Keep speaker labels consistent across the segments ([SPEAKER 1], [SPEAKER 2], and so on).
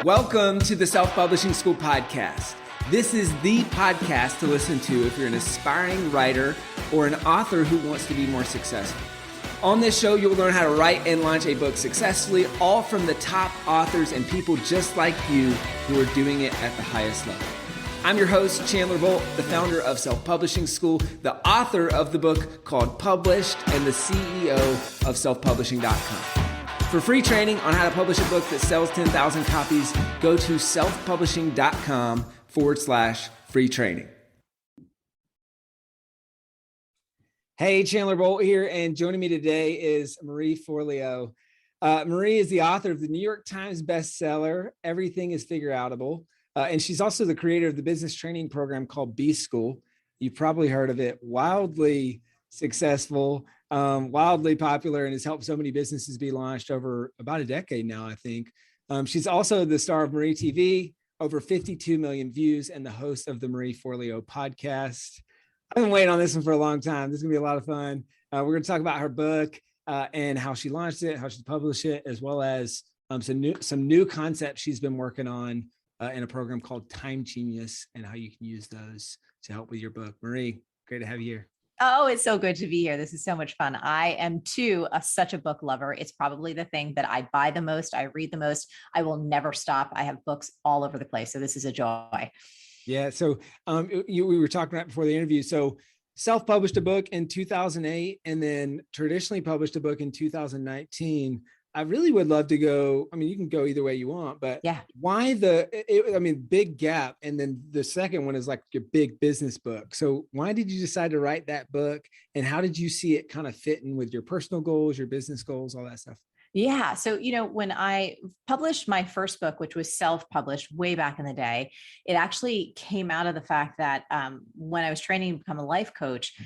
[SPEAKER 1] Welcome to the Self-Publishing School podcast. This is the podcast to listen to if you're an aspiring writer or an author who wants to be more successful. On this show, you'll learn how to write and launch a book successfully, all from the top authors and people just like you who are doing it at the highest level. I'm your host, Chandler Bolt, the founder of Self-Publishing School, the author of the book called Published, and the CEO of selfpublishing.com. For free training on how to publish a book that sells 10,000 copies, go to selfpublishing.com/free training. Hey, Chandler Bolt here, and joining me today is Marie Forleo. Marie is the author of the New York Times bestseller, Everything Is Figureoutable, and she's also the creator of the business training program called B School. You've probably heard of it. Wildly successful, wildly popular, and has helped so many businesses be launched over about a decade now, I think. She's also the star of Marie TV, over 52 million views, and the host of the Marie Forleo podcast. I've been waiting on this one for a long time. This is gonna be a lot of fun. We're gonna talk about her book and how she launched it, how she published it, as well as some new concepts she's been working on in a program called Time Genius, and how you can use those to help with your book. Marie, great to have you here.
[SPEAKER 2] Oh, it's so good to be here. This is so much fun. I am too such a book lover. It's probably the thing that I buy the most. I read the most. I will never stop. I have books all over the place. So this is a joy.
[SPEAKER 1] Yeah. So we were talking right before the interview. So self-published a book in 2008 and then traditionally published a book in 2019. I really would love to go. I mean, you can go either way you want, but
[SPEAKER 2] yeah,
[SPEAKER 1] why big gap. And then the second one is like your big business book. So why did you decide to write that book? And how did you see it kind of fitting with your personal goals, your business goals, all that stuff?
[SPEAKER 2] Yeah. So, when I published my first book, which was self-published way back in the day, it actually came out of the fact that when I was training to become a life coach,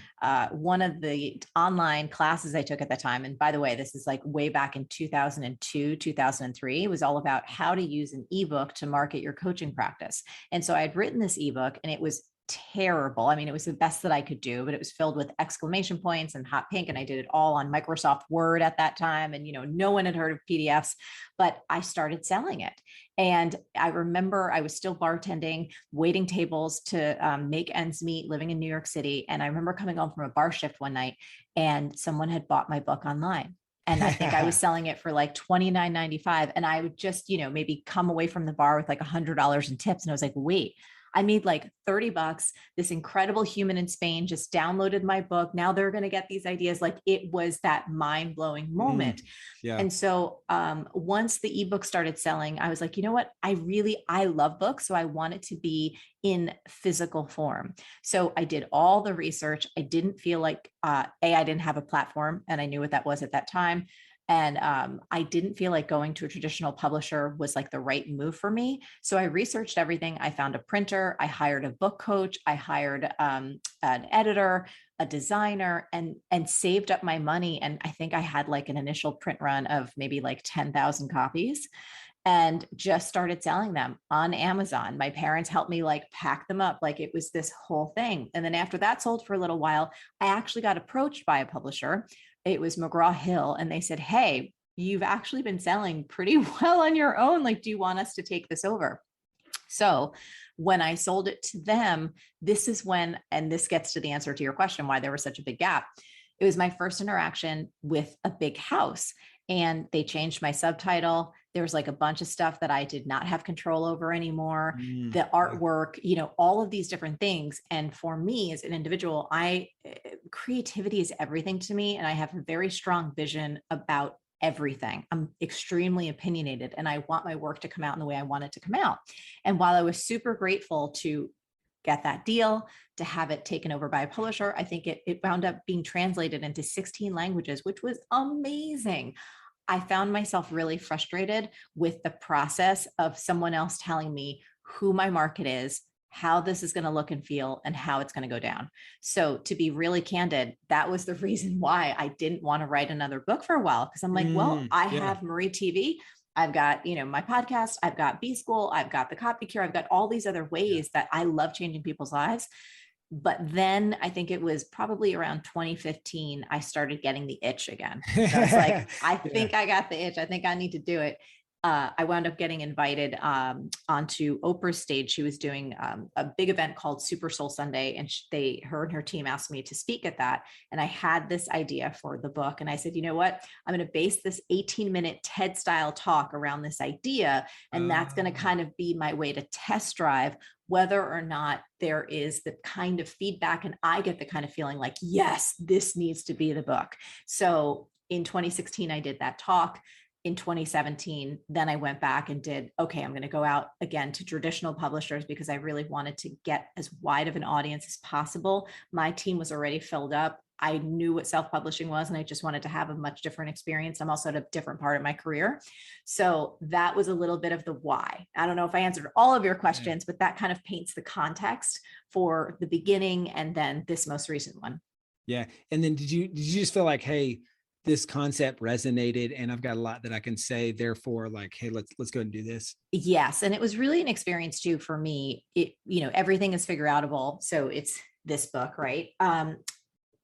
[SPEAKER 2] one of the online classes I took at the time, and by the way, this is like way back in 2002, 2003, was all about how to use an ebook to market your coaching practice. And so I had written this ebook and it was terrible. I mean, it was the best that I could do, but it was filled with exclamation points and hot pink. And I did it all on Microsoft Word at that time. And, no one had heard of PDFs, but I started selling it. And I remember I was still bartending, waiting tables to make ends meet, living in New York City. And I remember coming home from a bar shift one night and someone had bought my book online. And I think I was selling it for like $29.95. And I would just, maybe come away from the bar with like $100 in tips. And I was like, wait, I made like $30. This incredible human in Spain just downloaded my book. Now they're going to get these ideas. Like, it was that mind-blowing moment.
[SPEAKER 1] Yeah.
[SPEAKER 2] And so once the ebook started selling, I was like, you know what? I love books. So I want it to be in physical form. So I did all the research. I didn't feel like, I didn't have a platform, and I knew what that was at that time. And I didn't feel like going to a traditional publisher was like the right move for me. So I researched everything. I found a printer. I hired a book coach. I hired an editor, a designer, and saved up my money. And I think I had like an initial print run of maybe like 10,000 copies and just started selling them on Amazon. My parents helped me like pack them up. Like, it was this whole thing. And then after that sold for a little while, I actually got approached by a publisher. It was McGraw-Hill, and they said, hey, you've actually been selling pretty well on your own. Like, do you want us to take this over? So when I sold it to them, this is when, and this gets to the answer to your question, why there was such a big gap. It was my first interaction with a big house, and they changed my subtitle. There was like a bunch of stuff that I did not have control over anymore. The artwork, all of these different things. And for me as an individual, creativity is everything to me. And I have a very strong vision about everything. I'm extremely opinionated, and I want my work to come out in the way I want it to come out. And while I was super grateful to get that deal, to have it taken over by a publisher, I think it wound up being translated into 16 languages, which was amazing. I found myself really frustrated with the process of someone else telling me who my market is, how this is going to look and feel, and how it's going to go down. So to be really candid, that was the reason why I didn't want to write another book for a while. Because I'm like, I have Marie TV. I've got, my podcast, I've got B School, I've got the Copy Cure, I've got all these other ways that I love changing people's lives. But then I think it was probably around 2015, I started getting the itch again. So I was like, I think I got the itch. I think I need to do it. I wound up getting invited onto Oprah's stage. She was doing a big event called Super Soul Sunday, and her and her team asked me to speak at that. And I had this idea for the book, and I said, you know what? I'm going to base this 18-minute TED style talk around this idea, and that's going to kind of be my way to test drive whether or not there is the kind of feedback, and I get the kind of feeling like, yes, this needs to be the book. So in 2016, I did that talk. In 2017, then I went back and did, okay, I'm going to go out again to traditional publishers because I really wanted to get as wide of an audience as possible. My team was already filled up. I knew what self-publishing was, and I just wanted to have a much different experience. I'm also at a different part of my career. So that was a little bit of the why. I don't know if I answered all of your questions, but that kind of paints the context for the beginning and then this most recent one.
[SPEAKER 1] Yeah. And then did you just feel like, hey, this concept resonated and I've got a lot that I can say, therefore, like, hey, let's go and do this?
[SPEAKER 2] Yes. And it was really an experience too for me. Everything is figureoutable. So it's this book, right?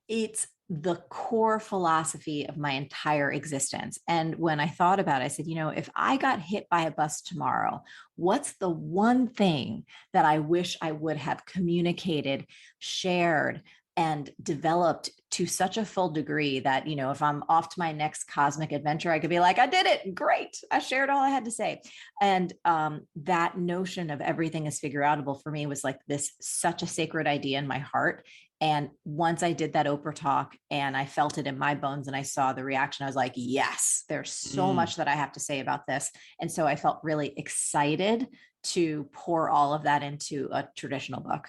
[SPEAKER 2] It's the core philosophy of my entire existence. And when I thought about it, I said, if I got hit by a bus tomorrow, what's the one thing that I wish I would have communicated, shared, and developed to such a full degree that, if I'm off to my next cosmic adventure, I could be like, I did it. Great. I shared all I had to say. And that notion of everything is figureoutable for me was like such a sacred idea in my heart. And once I did that Oprah talk and I felt it in my bones and I saw the reaction, I was like, yes, there's so much that I have to say about this. And so I felt really excited to pour all of that into a traditional book.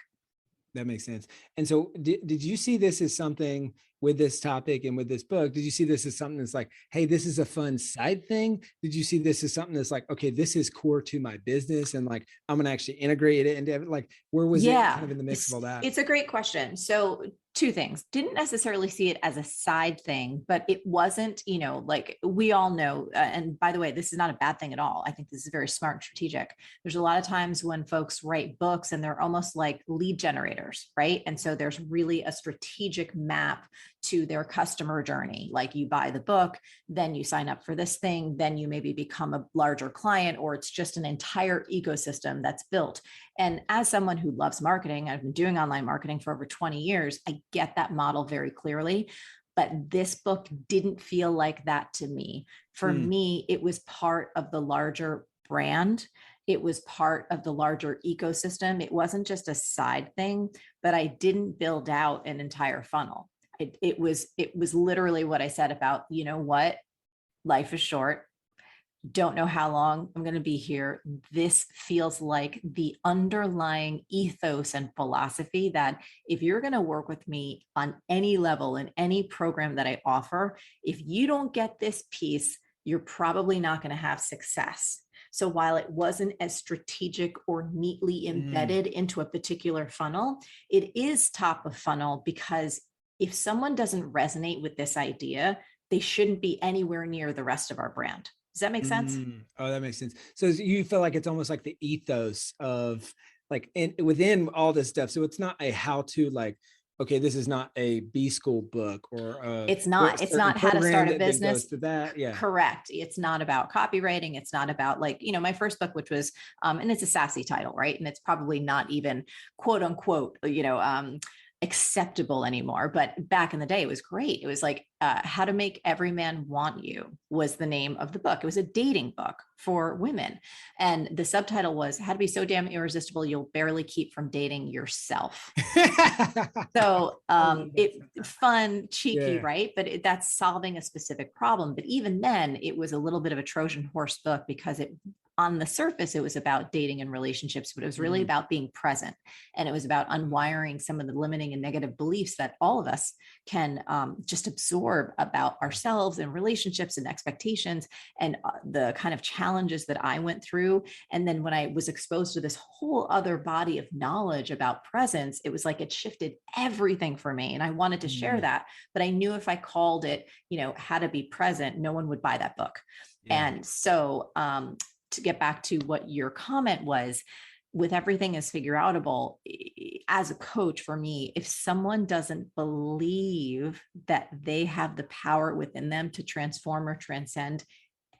[SPEAKER 1] That makes sense. And so did you see this as something with this topic and with this book? Did you see this as something that's like, hey, this is a fun side thing? Did you see this as something that's like, okay, this is core to my business and like, I'm going to actually integrate it into like, where was it kind of in the mix of all that?
[SPEAKER 2] It's a great question. So two things. Didn't necessarily see it as a side thing, but it wasn't, like we all know, and by the way, this is not a bad thing at all. I think this is very smart and strategic. There's a lot of times when folks write books and they're almost like lead generators, right? And so there's really a strategic map to their customer journey. Like you buy the book, then you sign up for this thing, then you maybe become a larger client, or it's just an entire ecosystem that's built. And as someone who loves marketing, I've been doing online marketing for over 20 years, I get that model very clearly. But this book didn't feel like that to me. For me, it was part of the larger brand. It was part of the larger ecosystem. It wasn't just a side thing, but I didn't build out an entire funnel. It was literally what I said about, what, life is short. Don't know how long I'm going to be here. This feels like the underlying ethos and philosophy that if you're going to work with me on any level in any program that I offer, if you don't get this piece, you're probably not going to have success. So while it wasn't as strategic or neatly embedded into a particular funnel, it is top of funnel because if someone doesn't resonate with this idea, they shouldn't be anywhere near the rest of our brand. Does that make sense?
[SPEAKER 1] Oh, that makes sense. So you feel like it's almost like the ethos of like within all this stuff. So it's not a how to like, okay, this is not a B school book or
[SPEAKER 2] it's not how to start a business.
[SPEAKER 1] To that. Yeah.
[SPEAKER 2] Correct. It's not about copywriting. It's not about like, my first book, which was, and it's a sassy title, right? And it's probably not even quote unquote, acceptable anymore. But back in the day, it was great. It was like How to Make Every Man Want You was the name of the book. It was a dating book for women. And the subtitle was How to Be So Damn Irresistible You'll Barely Keep from Dating Yourself. So fun, cheeky, right? But that's solving a specific problem. But even then, it was a little bit of a Trojan horse book because on the surface, it was about dating and relationships, but it was really about being present. And it was about unwiring some of the limiting and negative beliefs that all of us can just absorb about ourselves and relationships and expectations and the kind of challenges that I went through. And then when I was exposed to this whole other body of knowledge about presence, it was like it shifted everything for me. And I wanted to share that, but I knew if I called it, How to Be Present, no one would buy that book. Yeah. And so, to get back to what your comment was, with Everything is Figureoutable, as a coach for me, if someone doesn't believe that they have the power within them to transform or transcend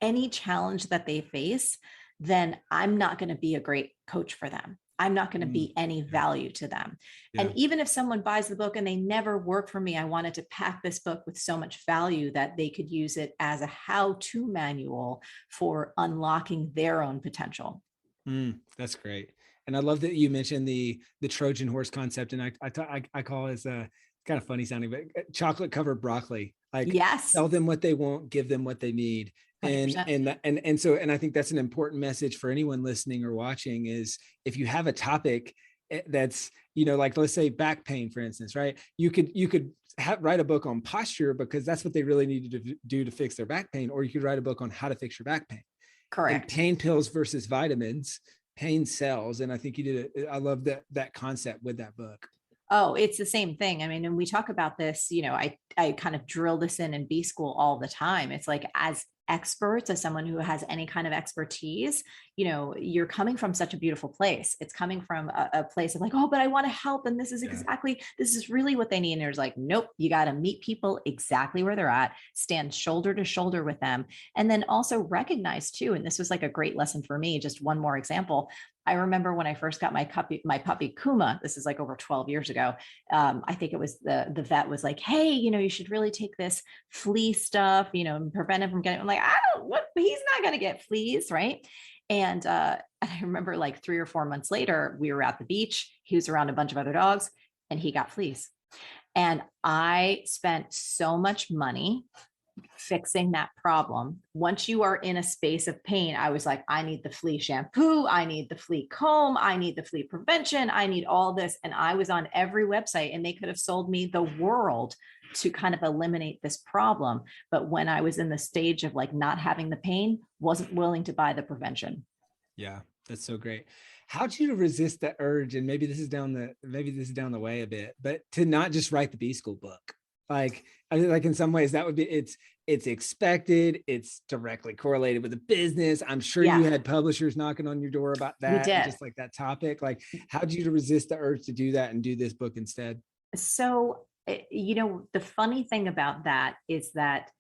[SPEAKER 2] any challenge that they face, then I'm not going to be a great coach for them. I'm not going to be any value to them.
[SPEAKER 1] Yeah.
[SPEAKER 2] And even if someone buys the book and they never work for me, I wanted to pack this book with so much value that they could use it as a how-to manual for unlocking their own potential.
[SPEAKER 1] That's great. And I love that you mentioned the Trojan horse concept. And I call it as a kind of funny sounding, but chocolate covered broccoli. Like,
[SPEAKER 2] Yes.
[SPEAKER 1] tell them what they want, give them what they need.
[SPEAKER 2] 100%.
[SPEAKER 1] And I think that's an important message for anyone listening or watching is if you have a topic that's, like, let's say back pain, for instance, right? You could write a book on posture because that's what they really need to do to fix their back pain. Or you could write a book on how to fix your back pain.
[SPEAKER 2] Correct.
[SPEAKER 1] And pain pills versus vitamins, pain sells. And I think you did it. I love that concept with that book.
[SPEAKER 2] Oh, it's the same thing. I mean, and we talk about this, I kind of drill this in B school all the time. It's like, as experts, as someone who has any kind of expertise, you're coming from such a beautiful place. It's coming from a place of like, oh, but I want to help. And this is really what they need. And there's like, nope, you got to meet people exactly where they're at, stand shoulder to shoulder with them. And then also recognize too, and this was like a great lesson for me, just one more example. I remember when I first got my puppy Kuma, this is like over 12 years ago. I think it was the vet was like, hey, you should really take this flea stuff, and prevent him from getting, I'm like, he's not going to get fleas. Right. And I remember like 3 or 4 months later, we were at the beach, he was around a bunch of other dogs and he got fleas. And I spent so much money fixing that problem. Once you are in a space of pain, I was like, I need the flea shampoo, I need the flea comb, I need the flea prevention, I need all this. And I was on every website and they could have sold me the world to kind of eliminate this problem. But when I was in the stage of like not having the pain, wasn't willing to buy the prevention.
[SPEAKER 1] Yeah, that's so great. How'd you resist the urge? And maybe this is down the way a bit, but to not just write the B school book. Like in some ways that would be, it's expected. It's directly correlated with the business. I'm sure you had publishers knocking on your door about that.
[SPEAKER 2] We did.
[SPEAKER 1] And just like that topic, like how did you resist the urge to do that and do this book instead?
[SPEAKER 2] So, the funny thing about that is that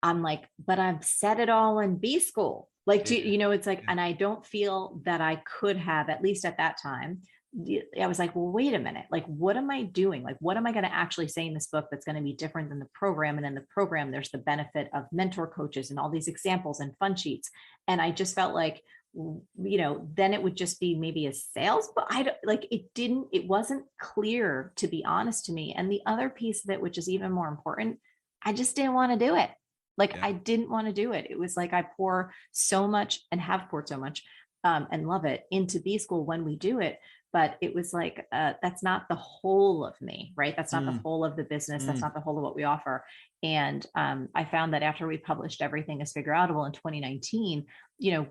[SPEAKER 2] I'm like, but I've said it all in B school. Like, it's like, and I don't feel that I could have, at least at that time. I was like, well, wait a minute. Like, what am I doing? Like, what am I going to actually say in this book that's going to be different than the program? And in the program, there's the benefit of mentor coaches and all these examples and fun sheets. And I just felt like, then it would just be maybe a sales, but it wasn't clear, to be honest, to me. And the other piece of it, which is even more important, I just didn't want to do it. I didn't want to do it. It was like, I pour so much and have poured so much and love it into B school when we do it. But it was like, that's not the whole of me, right? That's not the whole of the business. That's not the whole of what we offer. And I found that after we published Everything Is Figureoutable in 2019,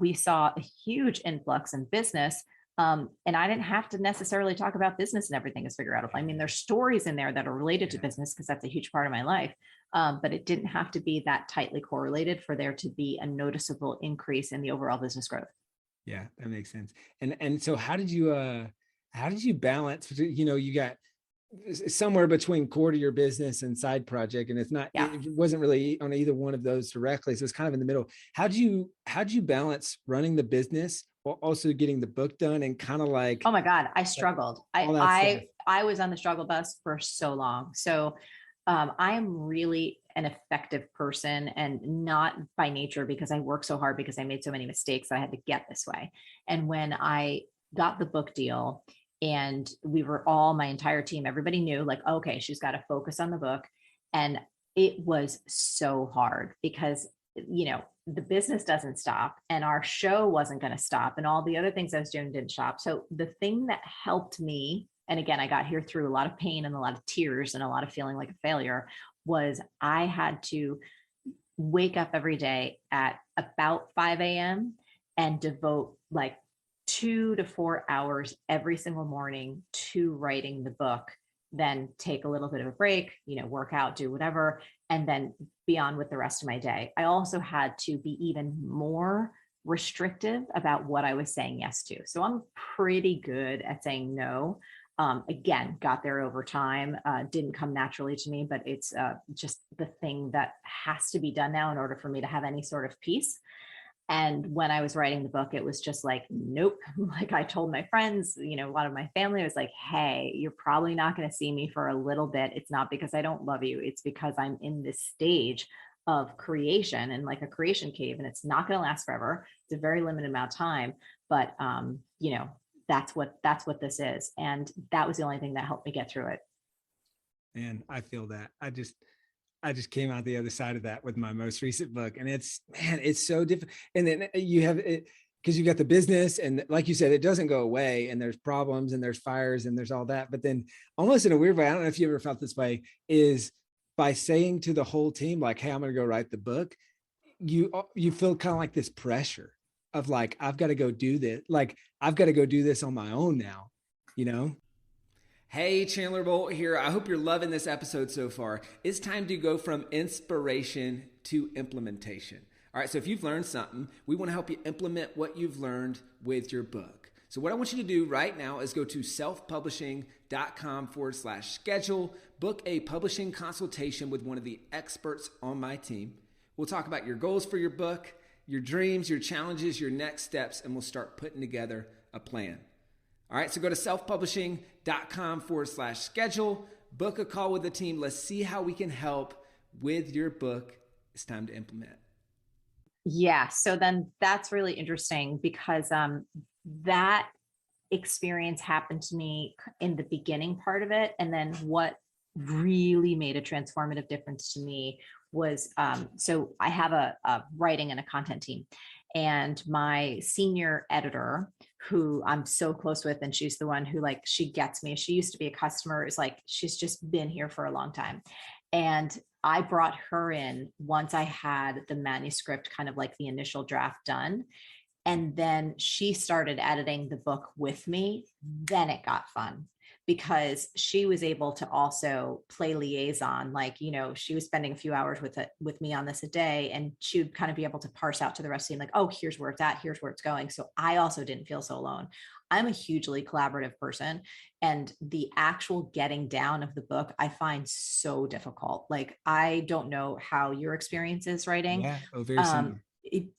[SPEAKER 2] we saw a huge influx in business. And I didn't have to necessarily talk about business and Everything Is Figureoutable. I mean, there's stories in there that are related to business because that's a huge part of my life. But it didn't have to be that tightly correlated for there to be a noticeable increase in the overall business growth.
[SPEAKER 1] Yeah, that makes sense. And so how did you balance, you got somewhere between core to your business and side project, and it wasn't really on either one of those directly. So it's kind of in the middle. How'd you balance running the business while also getting the book done and kind of like,
[SPEAKER 2] oh my God, I struggled. I was on the struggle bus for so long. So I am really an effective person, and not by nature because I work so hard because I made so many mistakes that I had to get this way. And when I got the book deal and we were all, my entire team, everybody knew like, okay, she's got to focus on the book. And it was so hard because, the business doesn't stop and our show wasn't going to stop and all the other things I was doing didn't stop. So the thing that helped me, and again, I got here through a lot of pain and a lot of tears and a lot of feeling like a failure, was I had to wake up every day at about 5 a.m. and devote like 2 to 4 hours every single morning to writing the book, then take a little bit of a break, work out, do whatever, and then be on with the rest of my day. I also had to be even more restrictive about what I was saying yes to. So I'm pretty good at saying no. Again, got there over time, didn't come naturally to me, but it's just the thing that has to be done now in order for me to have any sort of peace. And when I was writing the book, it was just like, nope. Like I told my friends, a lot of my family was like, hey, you're probably not going to see me for a little bit. It's not because I don't love you. It's because I'm in this stage of creation and like a creation cave, and it's not going to last forever. It's a very limited amount of time, but that's what this is. And that was the only thing that helped me get through it.
[SPEAKER 1] And I feel that. I just came out the other side of that with my most recent book, and it's so different. And then you have it because you got the business, and like you said, it doesn't go away, and there's problems and there's fires and there's all that. But then almost in a weird way, I don't know if you ever felt this way, is by saying to the whole team, like, hey, I'm going to go write the book, you feel kind of like this pressure of like, I've got to go do this. Like, I've got to go do this on my own now, Hey, Chandler Bolt here. I hope you're loving this episode so far. It's time to go from inspiration to implementation. All right, so if you've learned something, we want to help you implement what you've learned with your book. So what I want you to do right now is go to selfpublishing.com/schedule, book a publishing consultation with one of the experts on my team. We'll talk about your goals for your book, your dreams, your challenges, your next steps, and we'll start putting together a plan. All right, so go to selfpublishing.com/schedule, book a call with the team. Let's see how we can help with your book. It's time to implement.
[SPEAKER 2] Yeah, so then that's really interesting because that experience happened to me in the beginning part of it. And then what really made a transformative difference to me was, so I have a writing and a content team. And my senior editor, who I'm so close with, and she's the one who like, she gets me. She used to be a customer. It's like, she's just been here for a long time. And I brought her in once I had the manuscript, kind of like the initial draft done. And then she started editing the book with me. Then it got fun, because she was able to also play liaison. Like, she was spending a few hours with me on this a day, and she would kind of be able to parse out to the rest of the team, like, oh, here's where it's at, here's where it's going. So I also didn't feel so alone. I'm a hugely collaborative person, and the actual getting down of the book, I find so difficult. Like, I don't know how your experience is writing.
[SPEAKER 1] Yeah, very similar.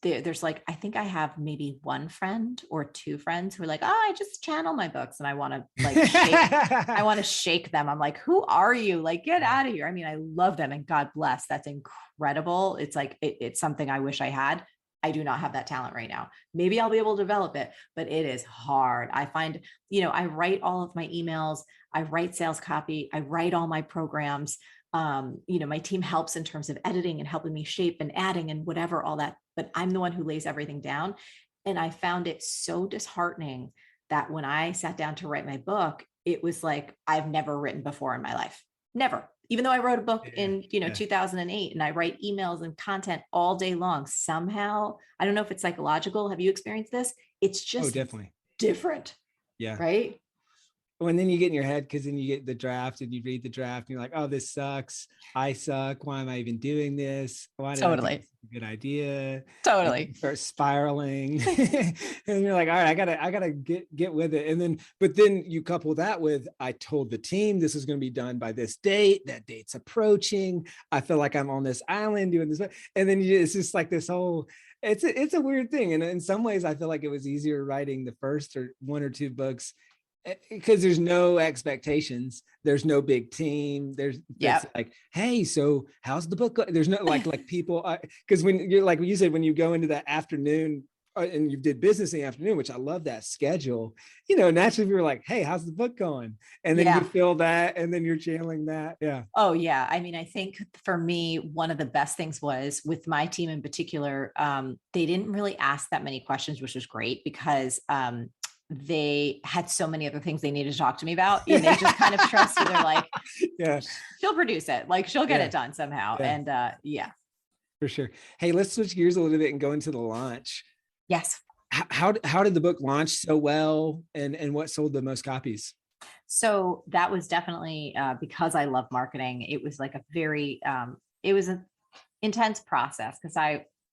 [SPEAKER 2] There's like, I think I have maybe one friend or two friends who are like, oh, I just channel my books, and I want to like I want to shake them. I'm like, who are you? Like, get out of here. I mean, I love them, and God bless. That's incredible. It's like, it's something I wish I had. I do not have that talent right now. Maybe I'll be able to develop it, but it is hard. I find, I write all of my emails, I write sales copy, I write all my programs. My team helps in terms of editing and helping me shape and adding and whatever, all that, but I'm the one who lays everything down. And I found it so disheartening that when I sat down to write my book, it was like, I've never written before in my life. Never. Even though I wrote a book in 2008, and I write emails and content all day long, somehow, I don't know if it's psychological. Have you experienced this? It's just
[SPEAKER 1] definitely
[SPEAKER 2] different.
[SPEAKER 1] Yeah.
[SPEAKER 2] Right.
[SPEAKER 1] And then you get in your head, because then you get the draft and you read the draft and you're like, oh, this sucks. I suck. Why am I even doing this? Why did I think this is a good idea?
[SPEAKER 2] Totally.
[SPEAKER 1] You start spiraling. And you're like, all right, I gotta get with it. But then you couple that with, I told the team this is going to be done by this date. That date's approaching. I feel like I'm on this island doing this. And then it's just like this whole, it's a weird thing. And in some ways, I feel like it was easier writing the first or one or two books, because there's no expectations, there's no big team, there's like, hey, so how's the book there's no like people, because when you're like you said, when you go into that afternoon and you did business in the afternoon, which I love that schedule, naturally we were like, hey, how's the book going? And then you feel that, and then you're channeling that.
[SPEAKER 2] Oh yeah. I mean, I think for me, one of the best things was with my team in particular, they didn't really ask that many questions, which was great, because they had so many other things they needed to talk to me about, and they just kind of trusted. They're like, she'll produce it. Like, she'll get it done somehow. And
[SPEAKER 1] for sure. Hey, let's switch gears a little bit and go into the launch.
[SPEAKER 2] Yes.
[SPEAKER 1] How did the book launch so well, and what sold the most copies?
[SPEAKER 2] So that was definitely because I love marketing. It was like a very, it was an intense process, because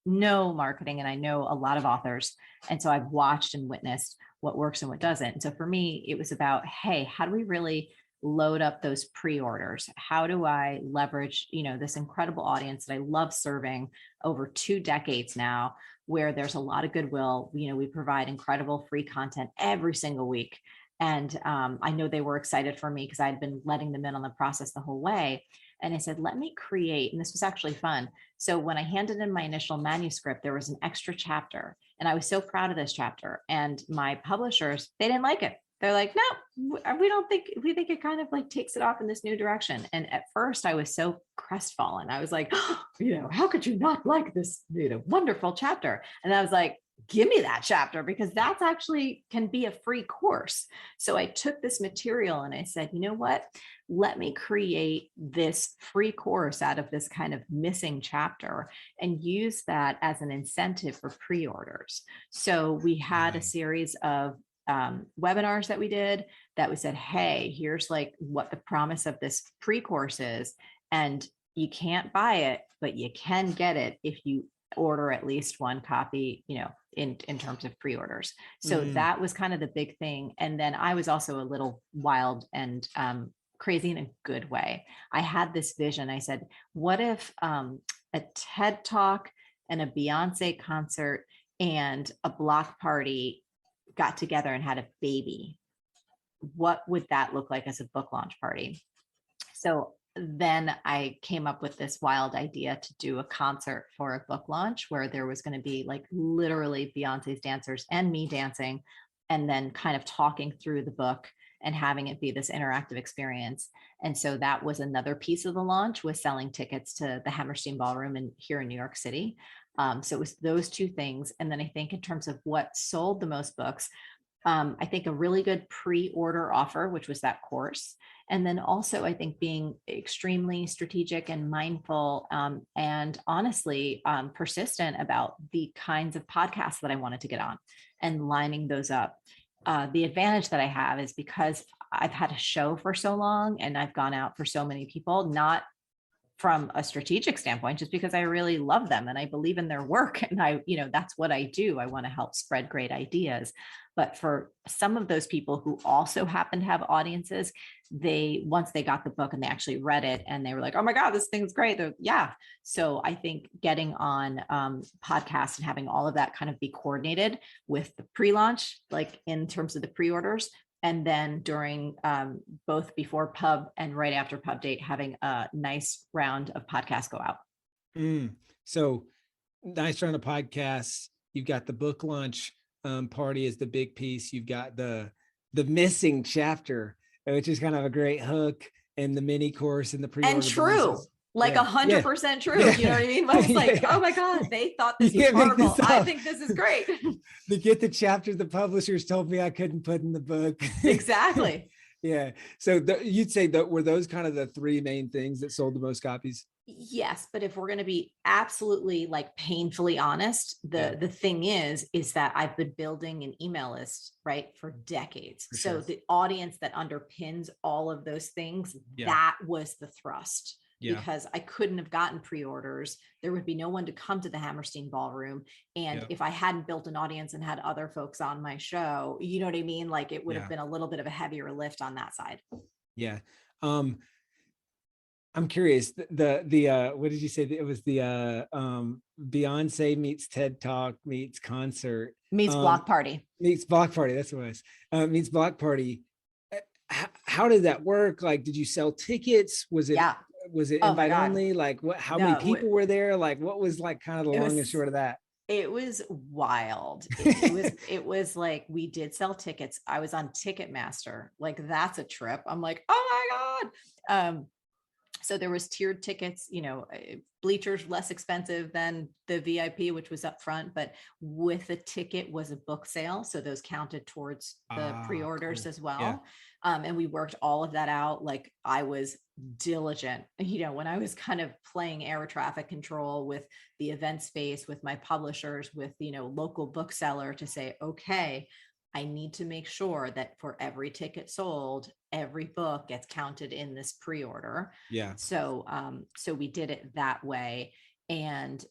[SPEAKER 2] know marketing and I know a lot of authors. And so I've watched and witnessed what works and what doesn't. And so for me, it was about, hey, how do we really load up those pre-orders? How do I leverage, this incredible audience that I love serving over 2 decades now, where there's a lot of goodwill. We provide incredible free content every single week. And I know they were excited for me because I'd been letting them in on the process the whole way. And I said, let me create, and this was actually fun. So when I handed in my initial manuscript, there was an extra chapter, and I was so proud of this chapter. And my publishers, they didn't like it. They're like, no, we think it kind of like takes it off in this new direction. And at first I was so crestfallen. I was like, how could you not like this, wonderful chapter? And I was like, give me that chapter, because that's actually can be a free course. So I took this material and I said, you know what, let me create this free course out of this kind of missing chapter and use that as an incentive for pre-orders. So we had a series of webinars that we did that we said, hey, here's like what the promise of this pre-course is. And you can't buy it, but you can get it if you order at least one copy, in terms of pre-orders. So that was kind of the big thing. And then I was also a little wild and crazy in a good way. I had this vision. I said, what if a TED Talk and a Beyonce concert and a block party got together and had a baby? What would that look like as a book launch party? So then I came up with this wild idea to do a concert for a book launch where there was going to be like literally Beyonce's dancers and me dancing, and then kind of talking through the book and having it be this interactive experience. And so that was another piece of the launch, was selling tickets to the Hammerstein Ballroom here in New York City. So it was those 2 things. And then I think in terms of what sold the most books, I think a really good pre-order offer, which was that course. And then also, I think being extremely strategic and mindful and honestly persistent about the kinds of podcasts that I wanted to get on and lining those up. The advantage that I have is because I've had a show for so long and I've gone out for so many people, not from a strategic standpoint, just because I really love them and I believe in their work. And that's what I do. I want to help spread great ideas. But for some of those people who also happen to have audiences, once they got the book and they actually read it and they were like, oh my God, this thing's great. Yeah. So I think getting on podcasts and having all of that kind of be coordinated with the pre-launch, like in terms of the pre-orders, and then during both before pub and right after pub date, having a nice round of podcasts go out.
[SPEAKER 1] So nice round of podcasts. You've got the book launch party is the big piece. You've got the missing chapter, which is kind of a great hook, and the mini course and the pre-order.
[SPEAKER 2] And true.
[SPEAKER 1] bonuses.
[SPEAKER 2] Like 100% true. You know what I mean? I was like, oh my God, they thought this was horrible. I think this is great.
[SPEAKER 1] To get the chapters the publishers told me I couldn't put in the book.
[SPEAKER 2] Exactly.
[SPEAKER 1] Yeah. So you'd say that were those kind of the 3 main things that sold the most copies?
[SPEAKER 2] Yes. But if we're going to be absolutely like painfully honest, the thing is that I've been building an email list, right, for decades. For sure. So the audience that underpins all of those things, that was the thrust. Because I couldn't have gotten pre-orders. There would be no one to come to the Hammerstein Ballroom. And if I hadn't built an audience and had other folks on my show, you know what I mean? Like it would have been a little bit of a heavier lift on that side.
[SPEAKER 1] Yeah. I'm curious, the what did you say? It was the Beyonce meets TED Talk meets concert.
[SPEAKER 2] Meets block party.
[SPEAKER 1] Meets block party. That's what it was. Meets block party. How did that work? Like, did you sell tickets? Was it invite only? Like how many people were there? Like what was like kind of the long and short of that?
[SPEAKER 2] It was wild. It was like, we did sell tickets. I was on Ticketmaster. Like that's a trip. I'm like, oh my God. So there was tiered tickets, bleachers less expensive than the VIP, which was up front, but with the ticket was a book sale. So those counted towards the pre-orders as well. Yeah. And we worked all of that out. Like I was diligent, when I was kind of playing air traffic control with the event space, with my publishers, with, local bookseller to say, okay, I need to make sure that for every ticket sold, every book gets counted in this pre-order.
[SPEAKER 1] Yeah.
[SPEAKER 2] So we did it that way. And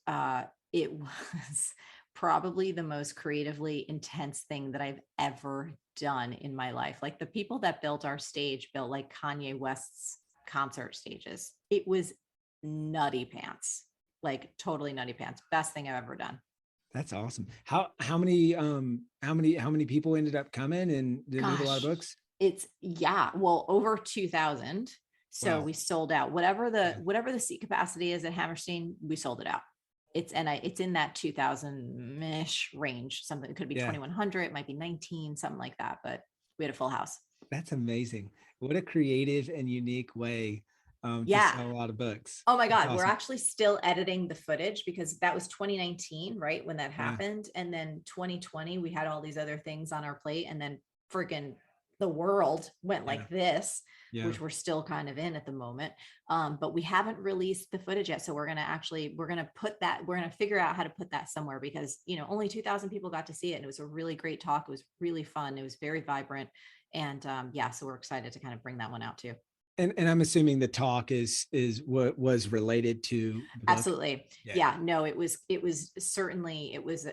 [SPEAKER 2] it was probably the most creatively intense thing that I've ever done in my life. Like the people that built our stage built like Kanye West's concert stages. It was nutty pants, like totally nutty pants. Best thing I've ever done.
[SPEAKER 1] That's awesome. How many people ended up coming, and did it move a lot of
[SPEAKER 2] Gosh,
[SPEAKER 1] books?
[SPEAKER 2] it's yeah, well, over 2000. So
[SPEAKER 1] Wow.
[SPEAKER 2] we sold out whatever
[SPEAKER 1] Yeah.
[SPEAKER 2] the seat capacity is at Hammerstein, we sold it out. It's in that 2000-ish range. Something, it could be
[SPEAKER 1] Yeah.
[SPEAKER 2] 2100, it might be 19, something like that, but we had a full house.
[SPEAKER 1] That's amazing. What a creative and unique way to
[SPEAKER 2] Yeah.
[SPEAKER 1] sell a lot of books.
[SPEAKER 2] Oh my
[SPEAKER 1] That's
[SPEAKER 2] God, we're
[SPEAKER 1] awesome.
[SPEAKER 2] actually still editing the footage because that was 2019, right? When that
[SPEAKER 1] Yeah.
[SPEAKER 2] happened. And then 2020, we had all these other things on our plate. And then friggin' the world went
[SPEAKER 1] Yeah.
[SPEAKER 2] like this,
[SPEAKER 1] Yeah.
[SPEAKER 2] which we're still kind of in at the moment. But we haven't released the footage yet. So we're going to figure out how to put that somewhere because, only 2000 people got to see it. And it was a really great talk. It was really fun. It was very vibrant. And yeah, so we're excited to kind of bring that one out too.
[SPEAKER 1] And I'm assuming the talk is what was related to the book.
[SPEAKER 2] Absolutely.
[SPEAKER 1] Yeah.
[SPEAKER 2] Yeah, no, it was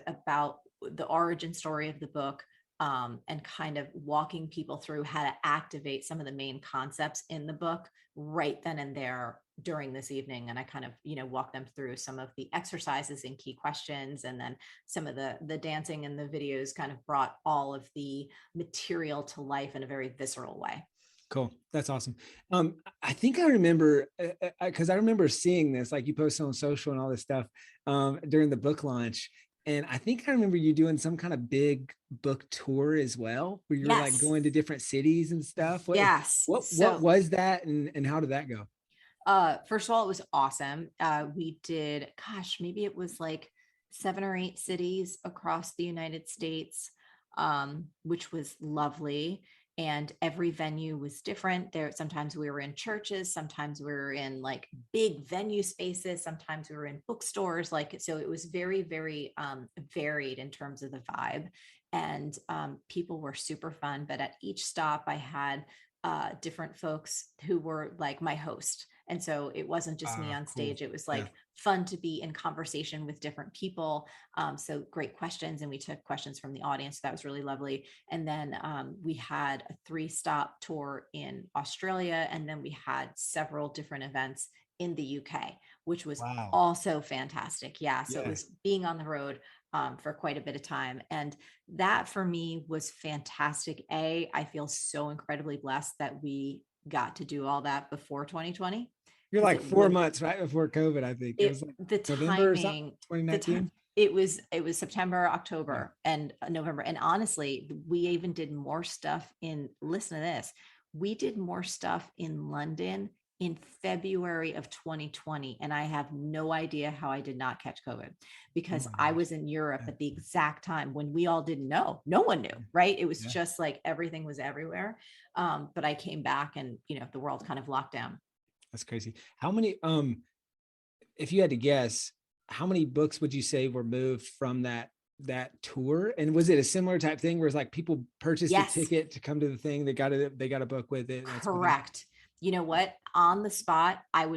[SPEAKER 2] about the origin story of the book, and kind of walking people through how to activate some of the main concepts in the book right then and there during this evening. And I kind of, walk them through some of the exercises and key questions. And then some of the dancing and the videos kind of brought all of the material to life in a very visceral way.
[SPEAKER 1] Cool. That's awesome. I think I remember because I remember seeing this, like you posted on social and all this stuff during the book launch. And I think I remember you doing some kind of big book tour as well, where you were like
[SPEAKER 2] Yes.
[SPEAKER 1] going to different cities and stuff.
[SPEAKER 2] Yes.
[SPEAKER 1] What
[SPEAKER 2] So
[SPEAKER 1] was that, and how did that go?
[SPEAKER 2] first of all, it was awesome. We did, gosh, maybe it was like 7 or 8 cities across the United States, which was lovely. And every venue was different. There, sometimes we were in churches, sometimes we were in like big venue spaces, sometimes we were in bookstores. Like, so it was very, very varied in terms of the vibe. And people were super fun. But at each stop, I had different folks who were like my host. And so it wasn't just me on
[SPEAKER 1] Cool.
[SPEAKER 2] stage. It was
[SPEAKER 1] Yeah.
[SPEAKER 2] like fun to be in conversation with different people. So great questions. And we took questions from the audience. That was really lovely. And then we had a 3-stop tour in Australia. And then we had several different events in the UK, which was
[SPEAKER 1] Wow.
[SPEAKER 2] also fantastic. Yeah. So it
[SPEAKER 1] Yeah.
[SPEAKER 2] was being on the road for quite a bit of time. And that for me was fantastic. I feel so incredibly blessed that we got to do all that before 2020
[SPEAKER 1] You're
[SPEAKER 2] because
[SPEAKER 1] like
[SPEAKER 2] it
[SPEAKER 1] 4 months right before COVID, I think. It was like
[SPEAKER 2] the
[SPEAKER 1] November or something,
[SPEAKER 2] timing,
[SPEAKER 1] 2019.
[SPEAKER 2] it was September,
[SPEAKER 1] Yeah.
[SPEAKER 2] October, and November. And honestly, we even did more stuff listen to this, we did more stuff in London in February of 2020. And I have no idea how I did not catch COVID
[SPEAKER 1] Oh
[SPEAKER 2] because
[SPEAKER 1] my
[SPEAKER 2] I
[SPEAKER 1] gosh.
[SPEAKER 2] was in Europe
[SPEAKER 1] Yeah.
[SPEAKER 2] at the exact time when we all didn't know. No one knew, right? It was
[SPEAKER 1] Yeah.
[SPEAKER 2] just like everything was everywhere. But I came back and, the world kind of locked down.
[SPEAKER 1] That's crazy. How many, if you had to guess, how many books would you say were moved from that tour? And was it a similar type thing where it's like people purchased a
[SPEAKER 2] Yes.
[SPEAKER 1] ticket to come to the thing, they got a book with it? That's what it is.
[SPEAKER 2] Correct. You know what? On the spot, I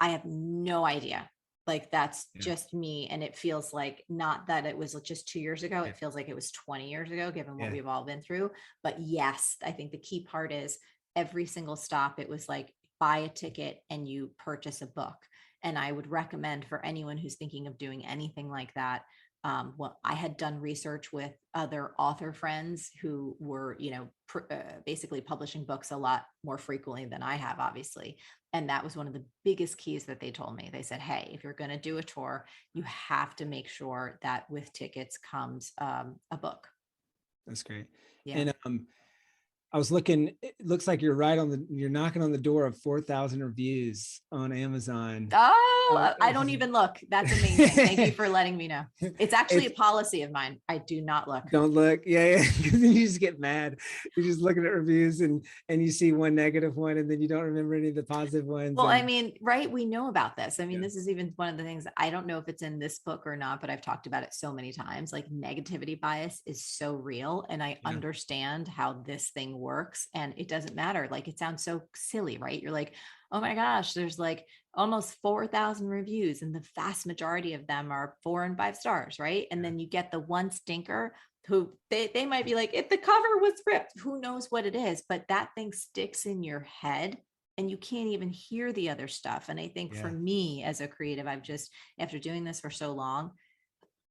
[SPEAKER 2] have no idea. Like that's
[SPEAKER 1] Yeah.
[SPEAKER 2] just me. And it feels like not that it was just 2 years ago.
[SPEAKER 1] Yeah.
[SPEAKER 2] It feels like it was 20 years ago, given what
[SPEAKER 1] Yeah.
[SPEAKER 2] we've all been through. But yes, I think the key part is every single stop, it was like buy a ticket and you purchase a book. And I would recommend for anyone who's thinking of doing anything like that. Well, I had done research with other author friends who were, basically publishing books a lot more frequently than I have, obviously. And that was one of the biggest keys that they told me. They said, hey, if you're going to do a tour, you have to make sure that with tickets comes a book.
[SPEAKER 1] That's great.
[SPEAKER 2] Yeah.
[SPEAKER 1] And I was looking, it looks like you're knocking on the door of 4,000 reviews on Amazon.
[SPEAKER 2] Oh, I don't even look. That's amazing. Thank you for letting me know. It's actually a policy of mine. I do not look.
[SPEAKER 1] Don't look. Yeah. Because then you just get mad. You're just looking at reviews and you see one negative one and then you don't remember any of the positive ones.
[SPEAKER 2] Well, I mean, right. We know about this. I mean,
[SPEAKER 1] Yeah.
[SPEAKER 2] this is even one of the things, I don't know if it's in this book or not, but I've talked about it so many times. Like negativity bias is so real. And I understand how this thing works and it doesn't matter. Like it sounds so silly, right? You're like, oh my gosh, there's like, almost 4,000 reviews, and the vast majority of them are 4 and 5 stars, right? And then you get the one stinker who they might be like, if the cover was ripped, who knows what it is, but that thing sticks in your head and you can't even hear the other stuff. And I think for me as a creative, I've just, after doing this for so long,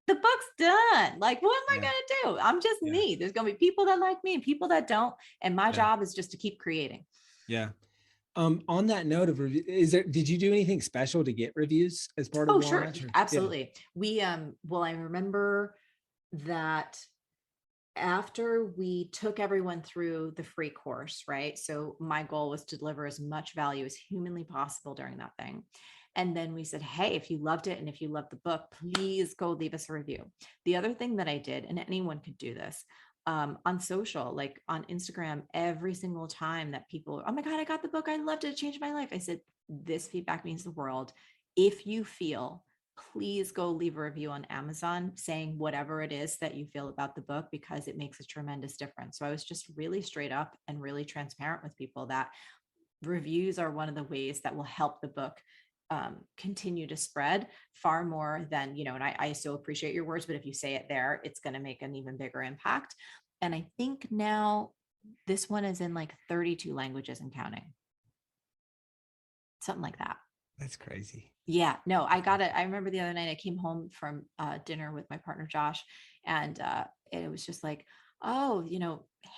[SPEAKER 2] the book's done. Like, what am I going to do? I'm just me. There's going to be people that like me and people that don't. And my job is just to keep creating.
[SPEAKER 1] Yeah. On that note of review, did you do anything special to get reviews as part of
[SPEAKER 2] Oh,
[SPEAKER 1] the
[SPEAKER 2] sure.
[SPEAKER 1] launch?
[SPEAKER 2] Absolutely. We, well, I remember that after we took everyone through the free course, right? So my goal was to deliver as much value as humanly possible during that thing. And then we said, hey, if you loved it and if you loved the book, please go leave us a review. The other thing that I did, and anyone could do this, on social, like on Instagram, every single time that people, oh my God, I got the book, I loved it, it changed my life. I said, this feedback means the world. If you feel, please go leave a review on Amazon saying whatever it is that you feel about the book, because it makes a tremendous difference. So I was just really straight up and really transparent with people that reviews are one of the ways that will help the book continue to spread far more than, and I so appreciate your words, but if you say it there, it's going to make an even bigger impact. And I think now this one is in like 32 languages and counting. Something like that.
[SPEAKER 1] That's crazy.
[SPEAKER 2] Yeah, no, I remember the other night I came home from dinner with my partner, Josh, and it was just like, oh,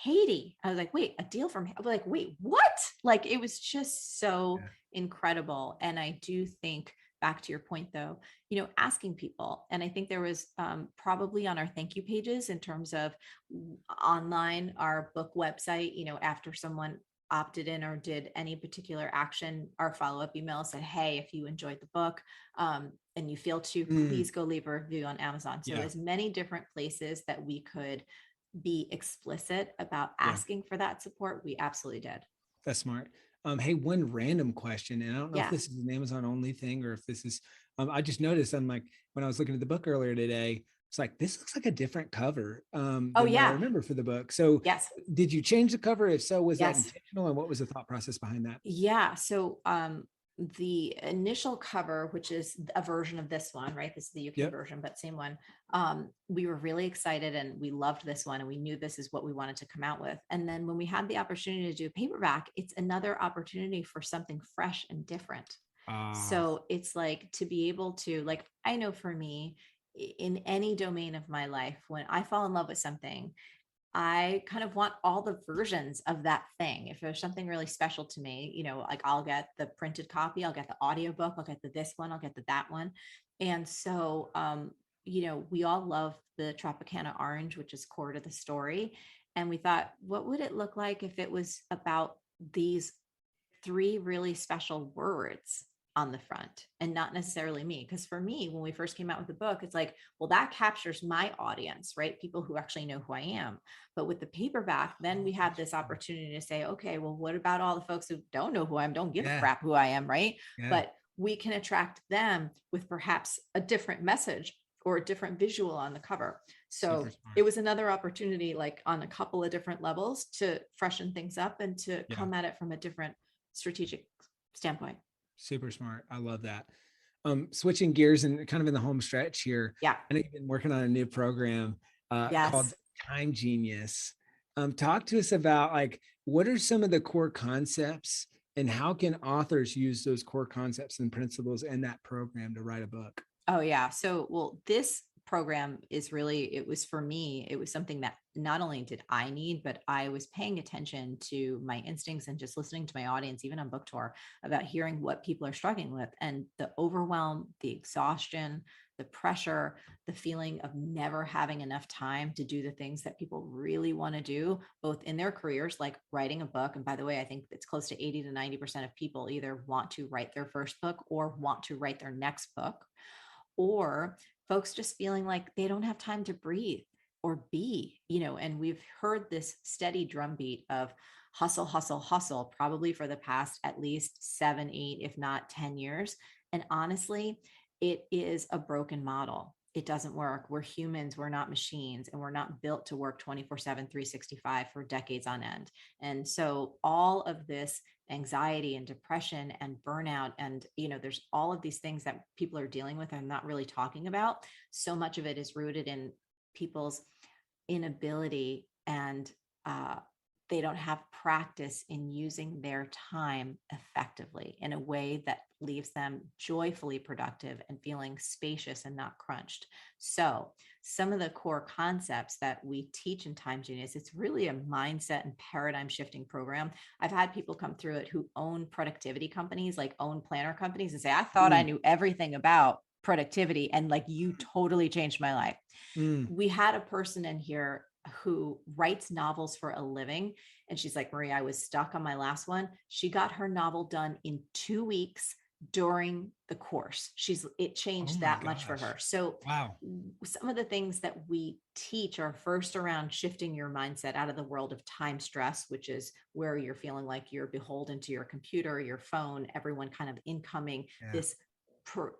[SPEAKER 2] Haiti. I was like, wait, a deal from, I was like, wait, what? Like, it was just so incredible. And I do think, back to your point though, asking people, and I think there was probably on our thank you pages in terms of online, our book website, after someone opted in or did any particular action, our follow-up email said, hey, if you enjoyed the book and you feel to, please go leave a review on Amazon. So as many different places that we could be explicit about asking for that support, we absolutely did.
[SPEAKER 1] That's smart. Hey, one random question, and I don't know if this is an Amazon only thing or if this is, I just noticed, I'm like, when I was looking at the book earlier today, it's like, this looks like a different cover than what I remember for the book. So did you change the cover? If so, was that intentional? And what was the thought process behind that?
[SPEAKER 2] Yeah. So the initial cover, which is a version of this one, right? This is the UK version, but same one. We were really excited and we loved this one and we knew this is what we wanted to come out with. And then when we had the opportunity to do paperback, it's another opportunity for something fresh and different. So it's like to be able to, like, I know for me, in any domain of my life, when I fall in love with something, I kind of want all the versions of that thing. If there's something really special to me, like I'll get the printed copy, I'll get the audiobook, I'll get the this one, I'll get the that one. And so, we all love the Tropicana orange, which is core to the story. And we thought, what would it look like if it was about these 3 really special words on the front and not necessarily me? Because for me, when we first came out with the book, it's like, well, that captures my audience, right? People who actually know who I am. But with the paperback, then we have this opportunity to say, okay, well, what about all the folks who don't know who I am, don't give a crap who I am, right? But we can attract them with perhaps a different message or a different visual on the cover. So it was another opportunity, like on a couple of different levels, to freshen things up and to come at it from a different strategic standpoint.
[SPEAKER 1] Super smart. I love that. Switching gears and kind of in the home stretch here.
[SPEAKER 2] Yeah.
[SPEAKER 1] I know you've been working on a new program called Ingenious. Talk to us about, like, what are some of the core concepts and how can authors use those core concepts and principles in that program to write a book?
[SPEAKER 2] Oh yeah. So, well, this program is really, it was for me, it was something that not only did I need, but I was paying attention to my instincts and just listening to my audience, even on book tour, about hearing what people are struggling with, and the overwhelm, the exhaustion, the pressure, the feeling of never having enough time to do the things that people really want to do, both in their careers, like writing a book. And by the way, I think it's close to 80 to 90% of people either want to write their first book or want to write their next book, or folks just feeling like they don't have time to breathe or be, and we've heard this steady drumbeat of hustle, hustle, hustle, probably for the past at least 7, 8, if not 10 years. And honestly, it is a broken model. it doesn't work. We're humans, we're not machines, and we're not built to work 24/7, 365 for decades on end. And so all of this anxiety and depression and burnout, and there's all of these things that people are dealing with and not really talking about. So much of it is rooted in people's inability, and they don't have practice in using their time effectively in a way that leaves them joyfully productive and feeling spacious and not crunched. So some of the core concepts that we teach in Time Genius, it's really a mindset and paradigm shifting program. I've had people come through it who own productivity companies, like own planner companies, and say, I thought I knew everything about productivity, and like, you totally changed my life. We had a person in here who writes novels for a living. And she's like, Marie, I was stuck on my last one. She got her novel done in 2 weeks during the course. It changed that much for her. So
[SPEAKER 1] wow.
[SPEAKER 2] Some of the things that we teach are first around shifting your mindset out of the world of time stress, which is where you're feeling like you're beholden to your computer, your phone, everyone kind of incoming, this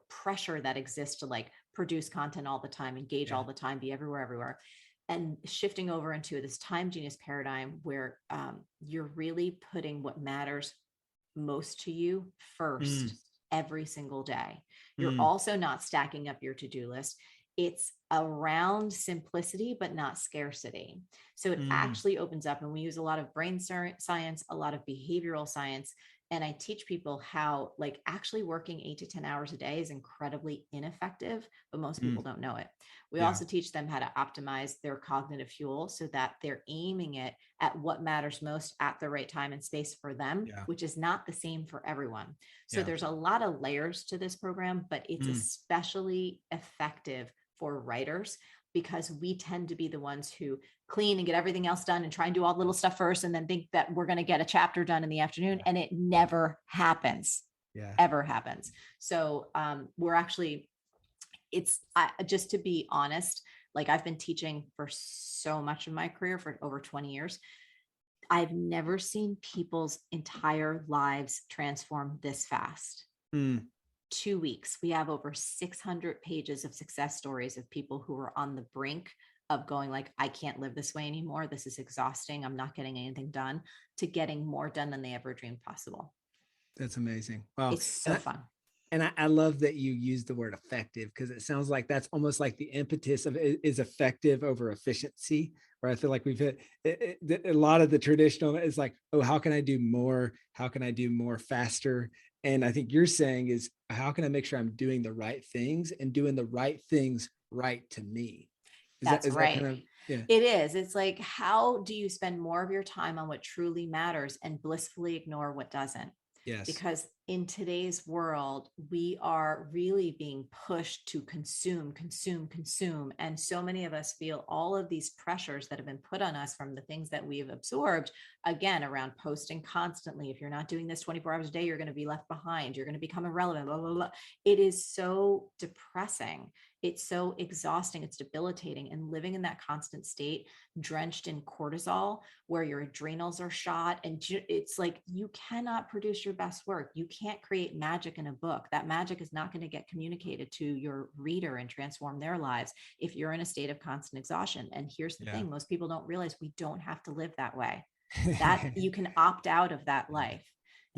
[SPEAKER 2] pressure that exists to like produce content all the time, engage all the time, be everywhere, and shifting over into this Time Genius paradigm where you're really putting what matters most to you first every single day. You're also not stacking up your to-do list. It's around simplicity, but not scarcity. So it actually opens up, and we use a lot of brain science, a lot of behavioral science. And I teach people how like actually working 8 to 10 hours a day is incredibly ineffective, but most people don't know it. We also teach them how to optimize their cognitive fuel so that they're aiming it at what matters most at the right time and space for them, which is not the same for everyone. So there's a lot of layers to this program, but it's especially effective for writers, because we tend to be the ones who clean and get everything else done and try and do all the little stuff first, and then think that we're going to get a chapter done in the afternoon. And it never happens, ever happens. So we're actually, just to be honest, like I've been teaching for so much of my career, for over 20 years. I've never seen people's entire lives transform this fast. 2 weeks, we have over 600 pages of success stories of people who are on the brink of going like, I can't live this way anymore. This is exhausting. I'm not getting anything done, to getting more done than they ever dreamed possible.
[SPEAKER 1] That's amazing. Wow.
[SPEAKER 2] It's so fun.
[SPEAKER 1] And I love that you use the word effective, because it sounds like that's almost like the impetus of it is effective over efficiency, where I feel like we've hit a lot of the traditional is like, oh, how can I do more? How can I do more faster? And I think you're saying is, how can I make sure I'm doing the right things and doing the right things right to me?
[SPEAKER 2] That's right.
[SPEAKER 1] That kind of,
[SPEAKER 2] It is. It's like, how do you spend more of your time on what truly matters and blissfully ignore what doesn't?
[SPEAKER 1] Yes.
[SPEAKER 2] Because in today's world, we are really being pushed to consume. And so many of us feel all of these pressures that have been put on us from the things that we've absorbed, again, around posting constantly. If you're not doing this 24 hours a day, you're going to be left behind. You're going to become irrelevant, blah, blah, blah. It is so depressing. It's so exhausting. It's debilitating. And living in that constant state, drenched in cortisol, where your adrenals are shot, and it's like, you cannot produce your best work. You can't create magic in a book. That magic is not going to get communicated to your reader and transform their lives if you're in a state of constant exhaustion. And here's the thing, most people don't realize we don't have to live that way. That you can opt out of that life.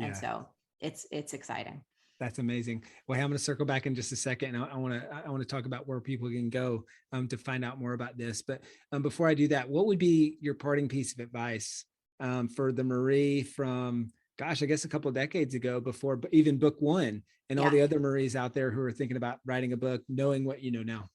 [SPEAKER 2] And so it's exciting.
[SPEAKER 1] That's amazing. Well, hey, I'm going to circle back in just a second. And I want to talk about where people can go to find out more about this. But before I do that, what would be your parting piece of advice for the Marie from, gosh, I guess a couple of decades ago, before even book one, and all the other Maries out there who are thinking about writing a book, knowing what you know now?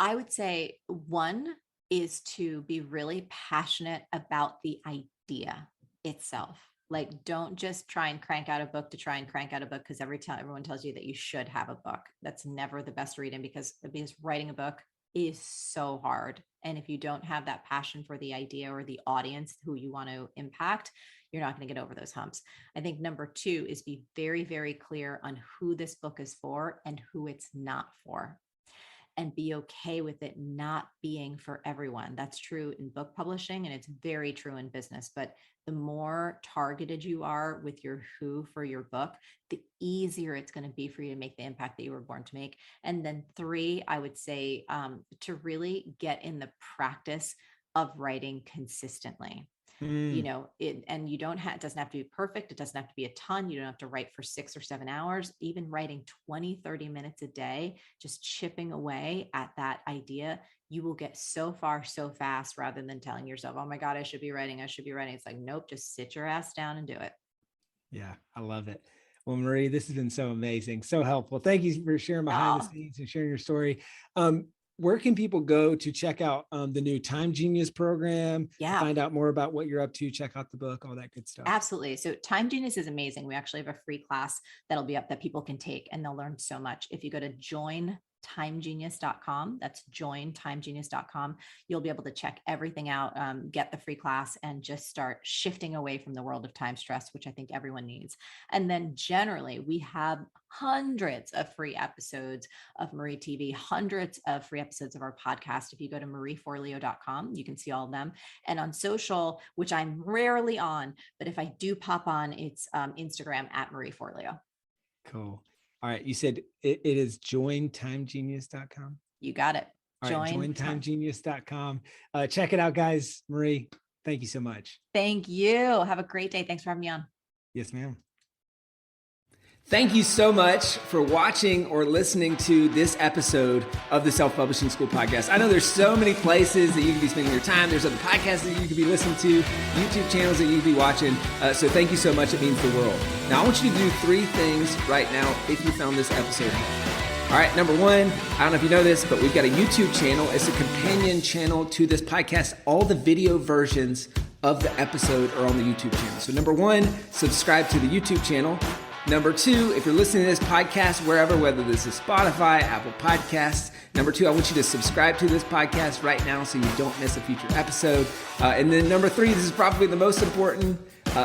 [SPEAKER 2] I would say one is to be really passionate about the idea itself. Like, don't just try and crank out a book to try and crank out a book because everyone tells you that you should have a book. That's never the best reading, because writing a book is so hard. And if you don't have that passion for the idea or the audience who you want to impact, you're not going to get over those humps. I think number two is be very, very clear on who this book is for and who it's not for. and be okay with it not being for everyone. That's true in book publishing, and it's very true in business. But the more targeted you are with your who for your book, the easier it's going to be for you to make the impact that you were born to make. And then 3, I would say to really get in the practice of writing consistently. And you don't have, it doesn't have to be perfect. It doesn't have to be a ton. You don't have to write for 6 or 7 hours. Even writing 20, 30 minutes a day, just chipping away at that idea, you will get so far so fast, rather than telling yourself, oh my God, I should be writing. It's like, nope, just sit your ass down and do it.
[SPEAKER 1] Yeah, I love it. Well, Marie, this has been so amazing, so helpful. Thank you for sharing behind the scenes and sharing your story. Where can people go to check out the new Time Genius program?
[SPEAKER 2] Yeah.
[SPEAKER 1] Find out more about what you're up to, check out the book, all that good stuff.
[SPEAKER 2] Absolutely. So Time Genius is amazing. We actually have a free class that'll be up that people can take, and they'll learn so much. If you go to jointimegenius.com, that's jointimegenius.com, you'll be able to check everything out, get the free class, and just start shifting away from the world of time stress, which I think everyone needs. And then generally, we have hundreds of free episodes of Marie TV, hundreds of free episodes of our podcast. If you go to marieforleo.com, you can see all of them. And on social, which I'm rarely on, but if I do pop on, it's Instagram at Marie Forleo.
[SPEAKER 1] Cool. All right. You said it is jointimegenius.com.
[SPEAKER 2] You got it.
[SPEAKER 1] All right, jointimegenius.com. Check it out, guys. Marie, thank you so much.
[SPEAKER 2] Thank you. Have a great day. Thanks for having me on.
[SPEAKER 1] Yes, ma'am. Thank you so much for watching or listening to this episode of the Self-Publishing School podcast. I know there's so many places that you can be spending your time. There's other podcasts that you could be listening to, YouTube channels that you could be watching. So thank you so much. It means the world. Now, I want you to do 3 things right now if you found this episode helpful. All right, number 1, I don't know if you know this, but we've got a YouTube channel. It's a companion channel to this podcast. All the video versions of the episode are on the YouTube channel. So number 1, subscribe to the YouTube channel. Number 2, if you're listening to this podcast wherever, whether this is Spotify, Apple Podcasts, number 2, I want you to subscribe to this podcast right now so you don't miss a future episode. And then number 3, this is probably the most important,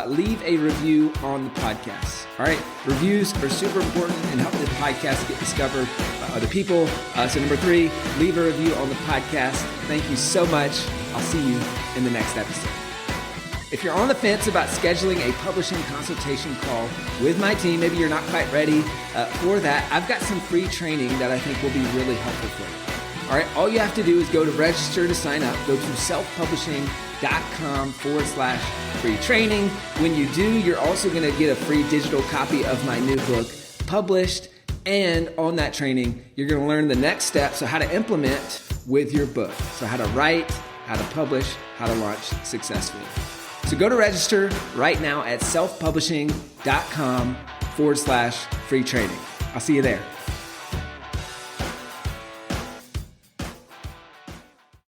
[SPEAKER 1] leave a review on the podcast. All right, reviews are super important and help the podcast get discovered by other people. So number 3, leave a review on the podcast. Thank you so much. I'll see you in the next episode. If you're on the fence about scheduling a publishing consultation call with my team, maybe you're not quite ready for that, I've got some free training that I think will be really helpful for you. All right, all you have to do is go to register to sign up. Go to selfpublishing.com/free training. When you do, you're also going to get a free digital copy of my new book, Published. And on that training, you're going to learn the next steps, so how to implement with your book. So how to write, how to publish, how to launch successfully. So go to register right now at selfpublishing.com/free training. I'll see you there.